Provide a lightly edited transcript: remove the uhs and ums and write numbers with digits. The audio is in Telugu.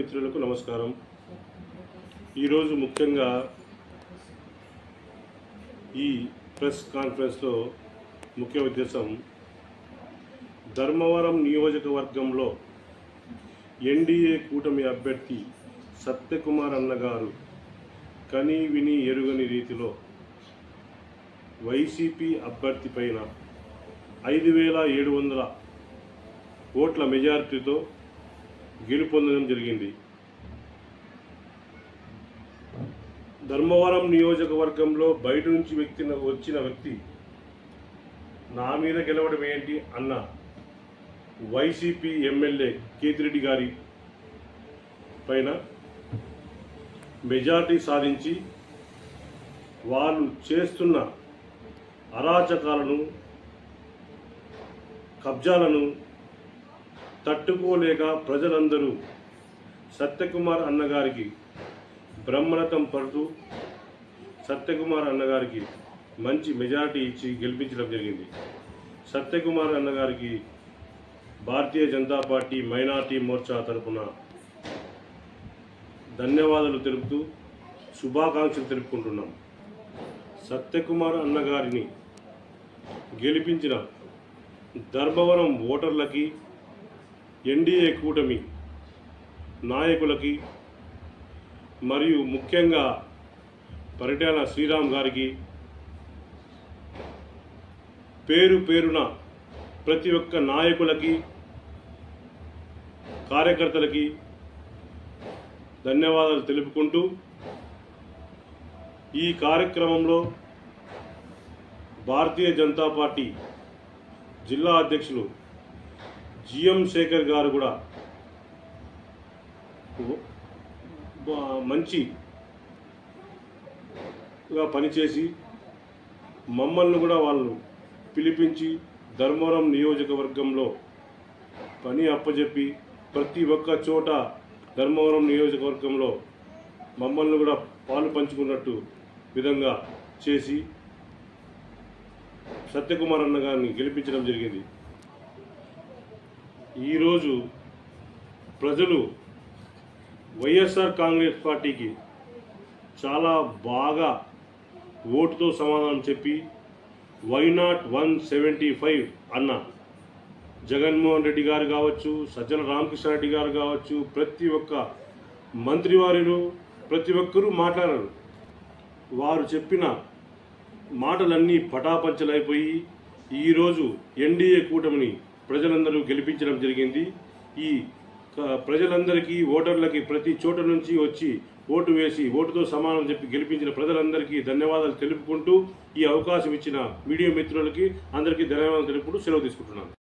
మిత్రులకు నమస్కారం। ఈరోజు ముఖ్యంగా ఈ ప్రెస్ కాన్ఫరెన్స్లో ముఖ్య ఉద్దేశం ధర్మవరం నియోజకవర్గంలో ఎన్డీఏ కూటమి అభ్యర్థి సత్యకుమార్ అన్నగారు కని విని ఎరుగని రీతిలో వైసీపీ అభ్యర్థి పైన 5700 ఓట్ల మెజారిటీతో గెలుపొందడం జరిగింది। ధర్మవరం నియోజకవర్గంలో బయట నుంచి వచ్చిన వ్యక్తి నా మీద గెలవడం ఏంటి అన్న వైసీపీ ఎమ్మెల్యే కేతిరెడ్డి గారి పైన మెజారిటీ సాధించి వాళ్ళు చేస్తున్న అరాచకాలను కబ్జాలను తట్టుకోలేక ప్రజలందరూ సత్యకుమార్ అన్నగారికి బ్రహ్మరథం పడుతూ సత్యకుమార్ అన్నగారికి మంచి మెజారిటీ ఇచ్చి గెలిపించడం జరిగింది। సత్యకుమార్ అన్నగారికి భారతీయ జనతా పార్టీ మైనార్టీ మోర్చా తరపున ధన్యవాదాలు తెలుపుతూ శుభాకాంక్షలు తెలుపుకుంటున్నాం। సత్యకుమార్ అన్నగారిని గెలిపించిన ధర్మవరం ఓటర్లకి ఎన్డీఏ కూటమి నాయకులకి మరియు ముఖ్యంగా పరిటాల శ్రీరామ్ గారికి పేరు పేరున ప్రతి ఒక్క నాయకులకి కార్యకర్తలకి ధన్యవాదాలు తెలుపుకుంటూ ఈ కార్యక్రమంలో భారతీయ జనతా పార్టీ జిల్లా అధ్యక్షులు జిఎం శేఖర్ గారు కూడా మంచిగా పనిచేసి మమ్మల్ని కూడా వాళ్ళు పిలిపించి ధర్మవరం నియోజకవర్గంలో పని అప్పచెప్పి ప్రతి ఒక్క చోట ధర్మవరం నియోజకవర్గంలో మమ్మల్ని కూడా పాలు పంచుకున్నట్టు విధంగా చేసి సత్యకుమార్ అన్న గారిని గెలిపించడం జరిగింది। ఈరోజు ప్రజలు వైఎస్ఆర్ కాంగ్రెస్ పార్టీకి చాలా బాగా ఓటుతో సమాధానం చెప్పి వైనాట్ 175 అన్న జగన్మోహన్ రెడ్డి గారు కావచ్చు, సజ్జల రామకృష్ణారెడ్డి గారు కావచ్చు, ప్రతి ఒక్క మంత్రివారులు ప్రతి ఒక్కరూ మాట్లాడారు। వారు చెప్పిన మాటలన్నీ పటాపంచలైపోయి ఈరోజు ఎన్డీఏ కూటమిని ప్రజలందరూ గెలిపించడం జరిగింది। ఈ ప్రజలందరికీ ఓటర్లకి ప్రతి చోట నుంచి వచ్చి ఓటు వేసి ఓటుతో సమానం చెప్పి గెలిపించిన ప్రజలందరికీ ధన్యవాదాలు తెలుపుకుంటూ ఈ అవకాశం ఇచ్చిన మీడియా మిత్రులకి అందరికీ ధన్యవాదాలు తెలుపుకుంటూ సెలవు తీసుకుంటున్నాను।